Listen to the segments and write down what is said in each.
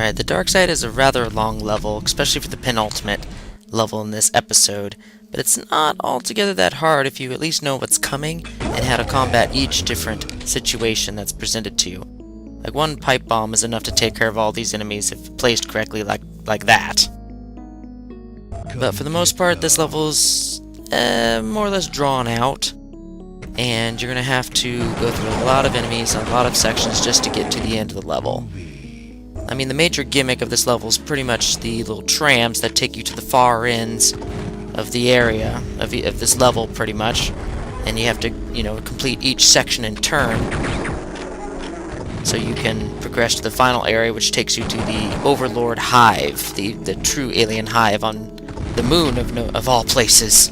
Alright, the dark side is a rather long level, especially for the penultimate level in this episode, but it's not altogether that hard if you at least know what's coming and how to combat each different situation that's presented to you. Like one pipe bomb is enough to take care of all these enemies if placed correctly like that. But for the most part, this level's more or less drawn out, and you're going to have to go through a lot of enemies and a lot of sections just to get to the end of the level. I mean, the major gimmick of this level is pretty much the little trams that take you to the far ends of the area, of this level, pretty much. And you have to, complete each section in turn, so you can progress to the final area, which takes you to the Overlord Hive, the true alien hive on the moon of all places.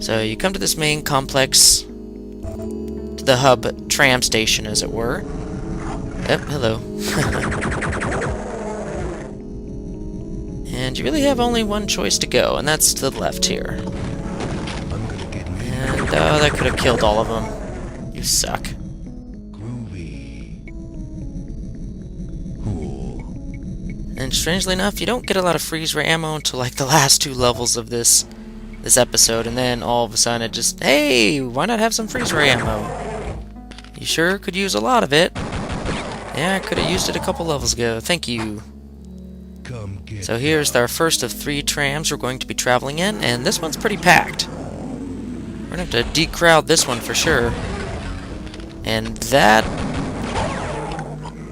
So you come to this main complex, to the hub tram station, as it were. Yep, hello. And you really have only one choice to go, and that's to the left here. And, oh, that could have killed all of them. You suck. And strangely enough, you don't get a lot of freeze ray ammo until like the last two levels of this episode, and then all of a sudden it just, hey, why not have some freeze ray ammo? You sure could use a lot of it. Yeah, I could have used it a couple levels ago. Thank you. So here's our first of 3 trams we're going to be traveling in, and this one's pretty packed. We're going to have to decrowd this one for sure. And that...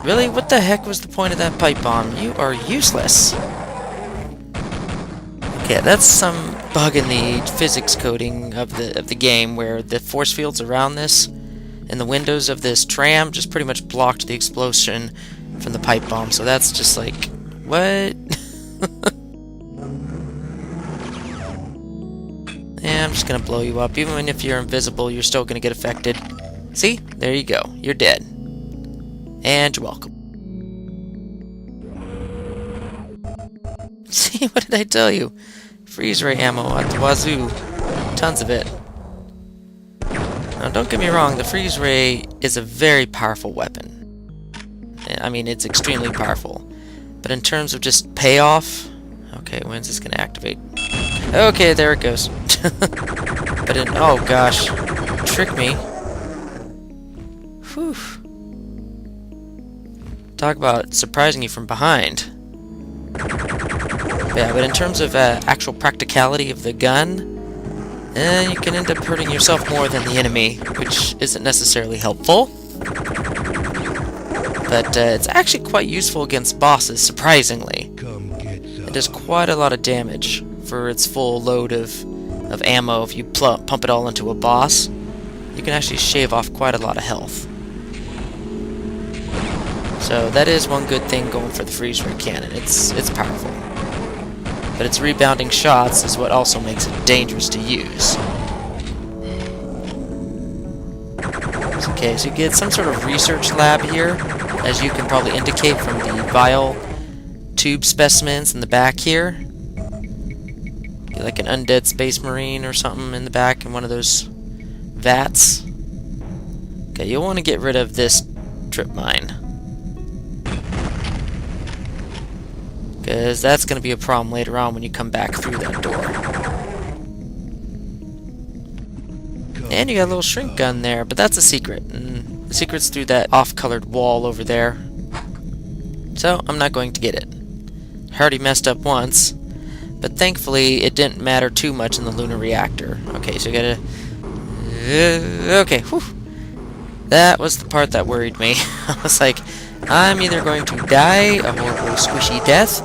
Really? What the heck was the point of that pipe bomb? You are useless. Okay, that's some bug in the physics coding of the game where the force fields around this and the windows of this tram just pretty much blocked the explosion from the pipe bomb. So that's just like, what? Yeah, I'm just gonna blow you up. Even if you're invisible, you're still gonna get affected. See? There you go. You're dead. And you're welcome. See, what did I tell you? Freeze ray ammo at the wazoo. Tons of it. Now, don't get me wrong, the freeze ray is a very powerful weapon. I mean, it's extremely powerful. But in terms of just payoff... Okay, when's this going to activate? Okay, there it goes. But in... Oh, gosh. Trick me. Whew. Talk about surprising you from behind. Yeah, but in terms of actual practicality of the gun... you can end up hurting yourself more than the enemy, which isn't necessarily helpful. But it's actually quite useful against bosses, surprisingly. It does quite a lot of damage for its full load of ammo. If you pump it all into a boss, you can actually shave off quite a lot of health. So that is one good thing going for the freeze ray cannon. It's powerful. But its rebounding shots is what also makes it dangerous to use. Okay, so you get some sort of research lab here, as you can probably indicate from the vial tube specimens in the back here. Get like an undead space marine or something in the back in one of those vats. Okay, you'll want to get rid of this trip mine, because that's going to be a problem later on when you come back through that door. And you got a little shrink gun there, but that's a secret. And the secret's through that off-colored wall over there. So, I'm not going to get it. I already messed up once, but thankfully it didn't matter too much in the lunar reactor. Okay, so you gotta... okay, whew. That was the part that worried me. I was like, I'm either going to die a horrible squishy death,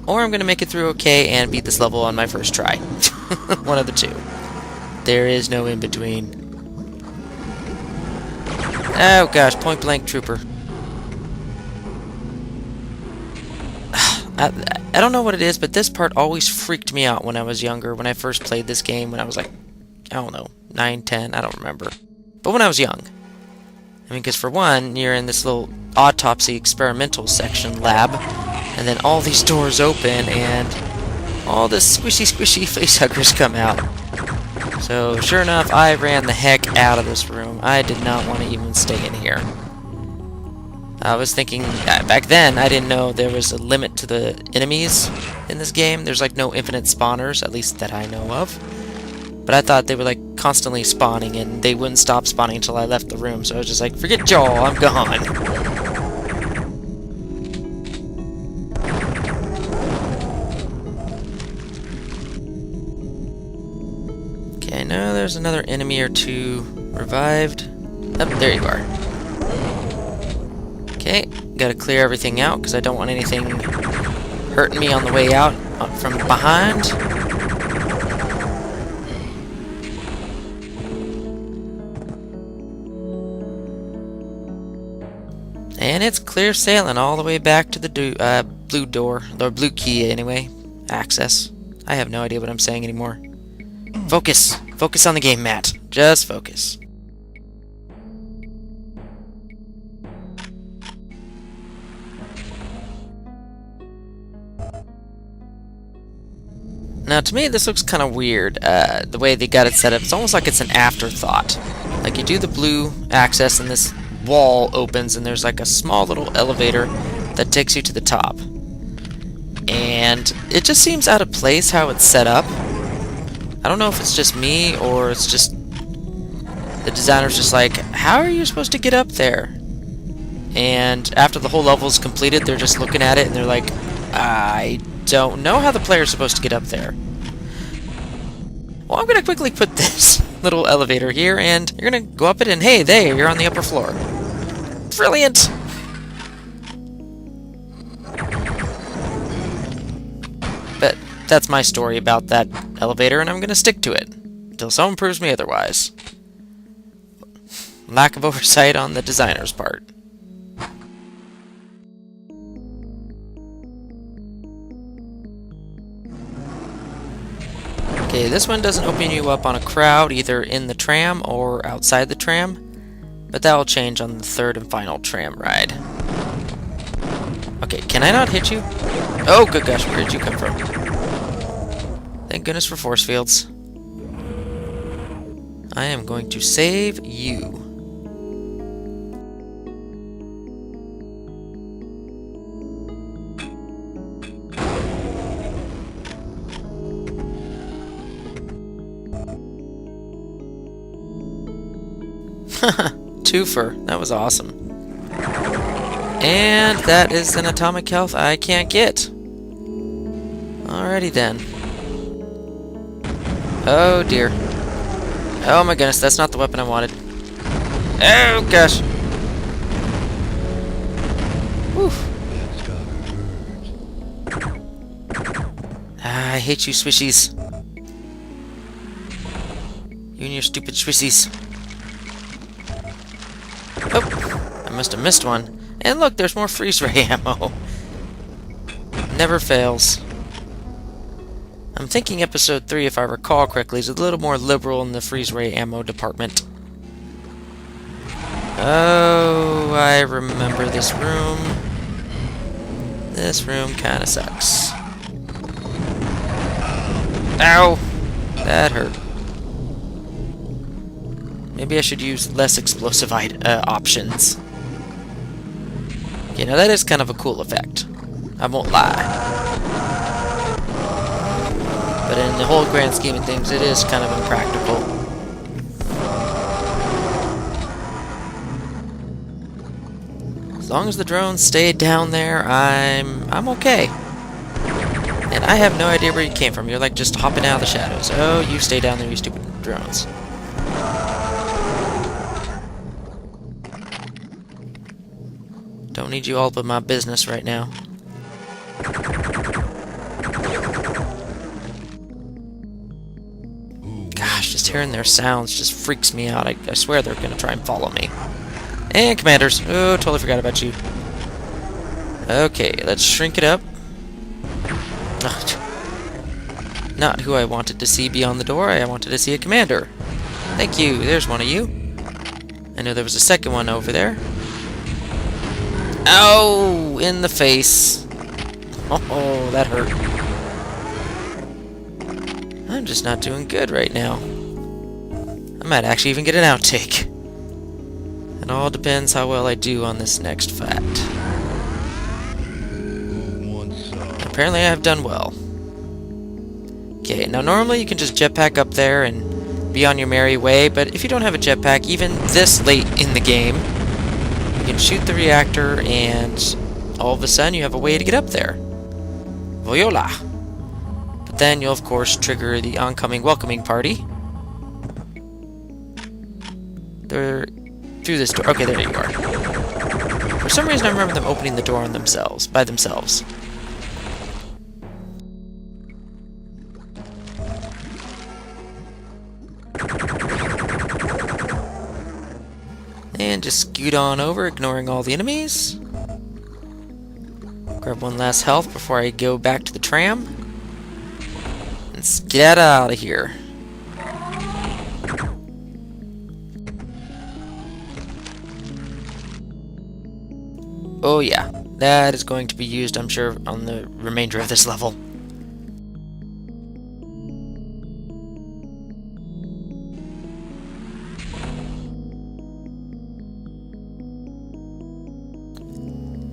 or I'm going to make it through okay and beat this level on my first try. One of the two. There is no in-between. Oh gosh, point blank trooper. I don't know what it is, but this part always freaked me out when I was younger, when I first played this game, when I was like, I don't know, 9, 10, I don't remember. But when I was young. I mean, because for one, you're in this little autopsy experimental section lab, and then all these doors open, and all the squishy facehuggers come out. So, sure enough, I ran the heck out of this room. I did not want to even stay in here. I was thinking, back then, I didn't know there was a limit to the enemies in this game. There's like no infinite spawners, at least that I know of. But I thought they were like constantly spawning, and they wouldn't stop spawning until I left the room. So I was just like, forget Joel, I'm gone. Okay, now there's another enemy or two revived. Oh, there you are. Okay, gotta clear everything out because I don't want anything hurting me on the way out from behind. And it's clear sailing all the way back to the blue door, or blue key anyway, access. I have no idea what I'm saying anymore. Focus! Focus on the game, Matt. Just focus. Now, to me, this looks kind of weird, the way they got it set up. It's almost like it's an afterthought. Like, you do the blue access, and this wall opens, and there's like a small little elevator that takes you to the top. And it just seems out of place how it's set up. I don't know if it's just me, or it's just the designer's just like, how are you supposed to get up there? And after the whole level is completed, they're just looking at it, and they're like, I don't know how the player's supposed to get up there. Well, I'm going to quickly put this little elevator here, and you're going to go up it, and hey, there, you're on the upper floor. Brilliant! But that's my story about that elevator, and I'm going to stick to it until someone proves me otherwise. Lack of oversight on the designer's part. Okay, this one doesn't open you up on a crowd, either in the tram or outside the tram, but that will change on the third and final tram ride. Okay, can I not hit you? Oh, good gosh, where did you come from? Thank goodness for force fields. I am going to save you. Twofer. That was awesome. And that is an atomic health I can't get. Alrighty then. Oh dear. Oh my goodness, that's not the weapon I wanted. Oh gosh. Oof. I hate you, swishies. You and your stupid swissies. Oh, I must have missed one. And look, there's more freeze ray ammo. Never fails. I'm thinking episode 3, if I recall correctly, is a little more liberal in the freeze ray ammo department. Oh, I remember this room. This room kinda sucks. Ow! That hurt. Maybe I should use less explosive options. You know, that is kind of a cool effect. I won't lie. But in the whole grand scheme of things, it is kind of impractical. As long as the drones stay down there, I'm okay. And I have no idea where you came from. You're like just hopping out of the shadows. Oh, you stay down there, you stupid drones. Don't need you all but my business right now. Gosh, just hearing their sounds just freaks me out. I swear they're gonna try and follow me. And commanders. Oh, totally forgot about you. Okay, let's shrink it up. Not who I wanted to see beyond the door. I wanted to see a commander. Thank you. There's one of you. I know there was a second one over there. Ow! In the face. Oh, that hurt. I'm just not doing good right now. I might actually even get an outtake. It all depends how well I do on this next fight. Apparently I have done well. Okay, now normally you can just jetpack up there and be on your merry way, but if you don't have a jetpack, even this late in the game, you can shoot the reactor and all of a sudden you have a way to get up there. Voila! But then you'll of course trigger the oncoming welcoming party. They're through this door. Okay, there you are. For some reason I remember them opening the door on themselves, by themselves. And just scoot on over, ignoring all the enemies. Grab one last health before I go back to the tram. Let's get out of here. Oh yeah, that is going to be used, I'm sure, on the remainder of this level.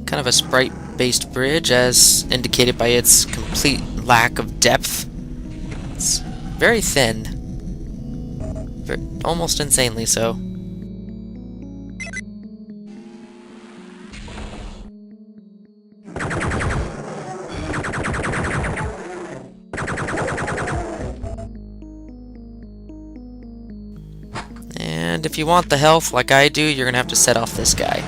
Kind of a sprite-based bridge, as indicated by its complete lack of depth. It's very thin. Almost insanely so. And if you want the health like I do, you're gonna have to set off this guy.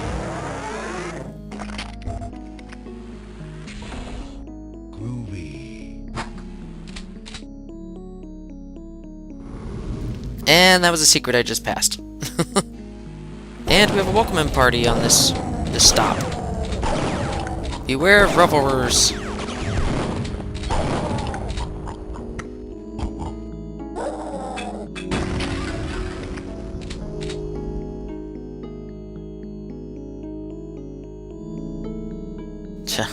And that was a secret I just passed. And we have a welcoming party on this stop. Beware of revelers.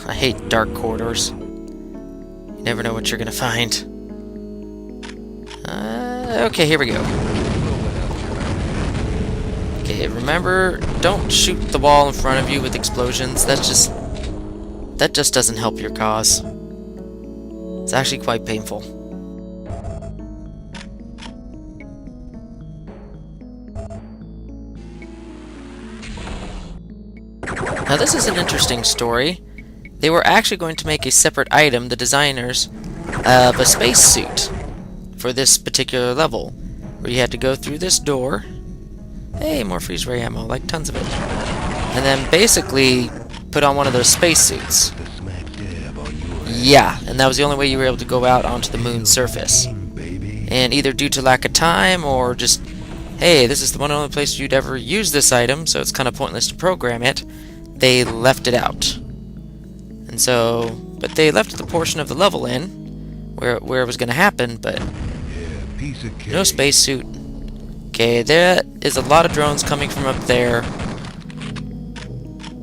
I hate dark corridors. You never know what you're gonna find. Okay, here we go. Okay, remember, don't shoot the wall in front of you with explosions. That just doesn't help your cause. It's actually quite painful. Now this is an interesting story. They were actually going to make a separate item, the designers, of a spacesuit for this particular level, where you had to go through this door. Hey, more freeze ray ammo, like tons of it. And then basically put on one of those spacesuits. Yeah, and that was the only way you were able to go out onto the moon's surface. And either due to lack of time, or just, hey, this is the one and only place you'd ever use this item, so it's kind of pointless to program it, they left it out. And so, but they left the portion of the level in, where it was going to happen, but no spacesuit. Okay, there is a lot of drones coming from up there,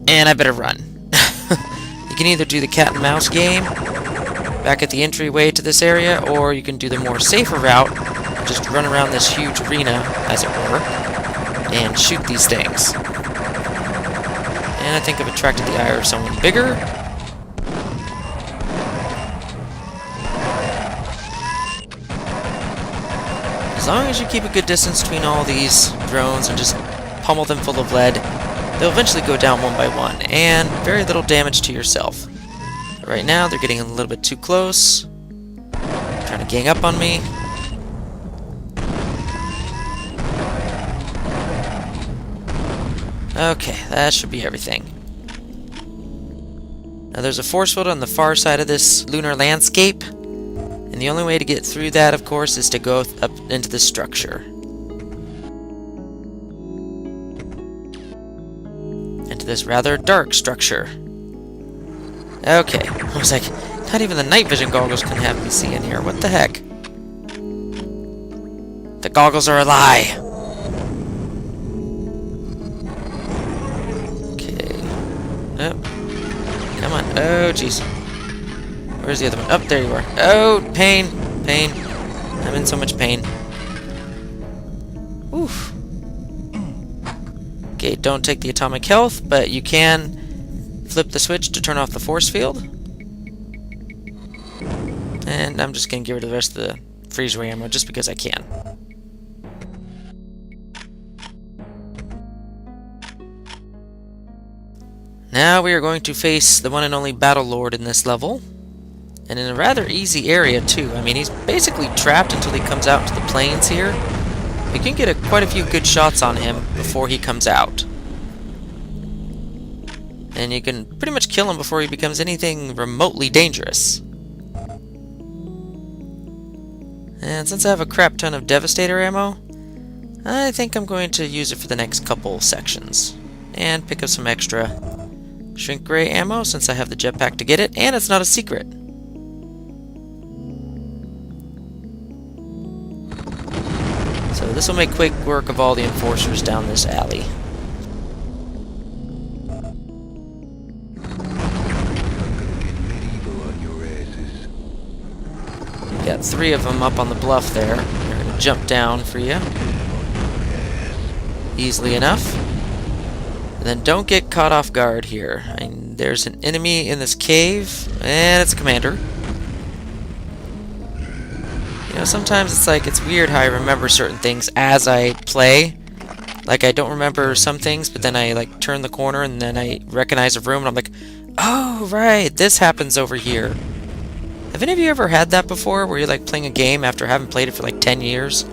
and I better run. You can either do the cat and mouse game back at the entryway to this area, or you can do the more safer route, just run around this huge arena, as it were, and shoot these things. And I think I've attracted the ire of someone bigger. As long as you keep a good distance between all these drones and just pummel them full of lead, they'll eventually go down one by one, and very little damage to yourself. But right now, they're getting a little bit too close, trying to gang up on me. Okay, that should be everything. Now there's a force field on the far side of this lunar landscape, and the only way to get through that, of course, is to go up into the structure. Into this rather dark structure. Okay, I was like, not even the night vision goggles can have me see in here. What the heck? The goggles are a lie! Okay. Oh. Come on. Oh, jeez. Where's the other one? Oh, there you are. Oh, pain. Pain. I'm in so much pain. Oof. Okay, don't take the atomic health, but you can flip the switch to turn off the force field. And I'm just going to get rid of the rest of the freezer ammo just because I can. Now we are going to face the one and only Battle Lord in this level. And in a rather easy area too. I mean, he's basically trapped until he comes out to the plains here. You can get quite a few good shots on him before he comes out. And you can pretty much kill him before he becomes anything remotely dangerous. And since I have a crap ton of Devastator ammo, I think I'm going to use it for the next couple sections. And pick up some extra Shrink Ray ammo since I have the jetpack to get it, and it's not a secret. So this will make quick work of all the enforcers down this alley. Got 3 of them up on the bluff there. They're going to jump down for you. Easily enough. And then don't get caught off guard here. I mean, there's an enemy in this cave, and it's a commander. You know, sometimes it's like, it's weird how I remember certain things as I play. Like, I don't remember some things, but then I, like, turn the corner, and then I recognize a room, and I'm like, oh, right, this happens over here. Have any of you ever had that before, where you're, like, playing a game after having played it for, like, 10 years?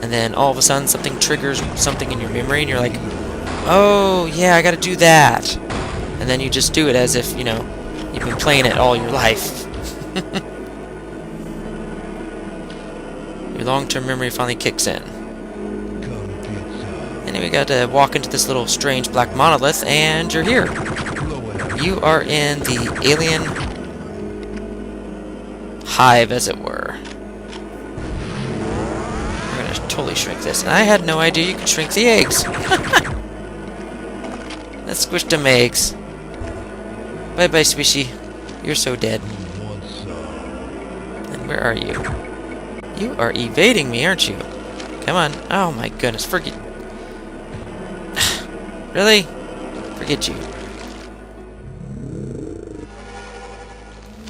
And then all of a sudden something triggers something in your memory, and you're like, oh, yeah, I gotta do that. And then you just do it as if, you know, you've been playing it all your life. Your long-term memory finally kicks in. And we got to walk into this little strange black monolith, and you're here. You are in the alien hive, as it were. We're gonna totally shrink this. And I had no idea you could shrink the eggs. Let's squish them eggs. Bye-bye, Swishy. You're so dead. And where are you? You are evading me, aren't you? Come on. Oh my goodness. Forget. Really? Forget you.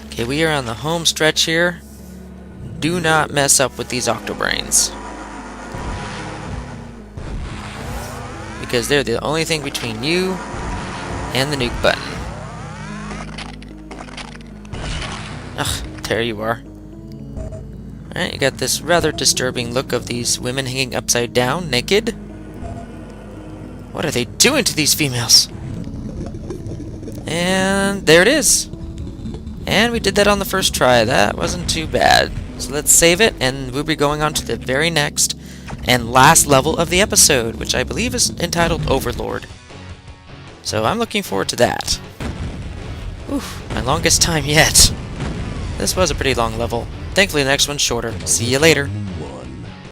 Okay, we are on the home stretch here. Do not mess up with these Octobrains. Because they're the only thing between you and the nuke button. Ugh, there you are. Alright, you got this rather disturbing look of these women hanging upside down, naked. What are they doing to these females? And there it is. And we did that on the first try. That wasn't too bad. So let's save it, and we'll be going on to the very next and last level of the episode, which I believe is entitled Overlord. So I'm looking forward to that. Oof, my longest time yet. This was a pretty long level. Thankfully the next one's shorter. See you later.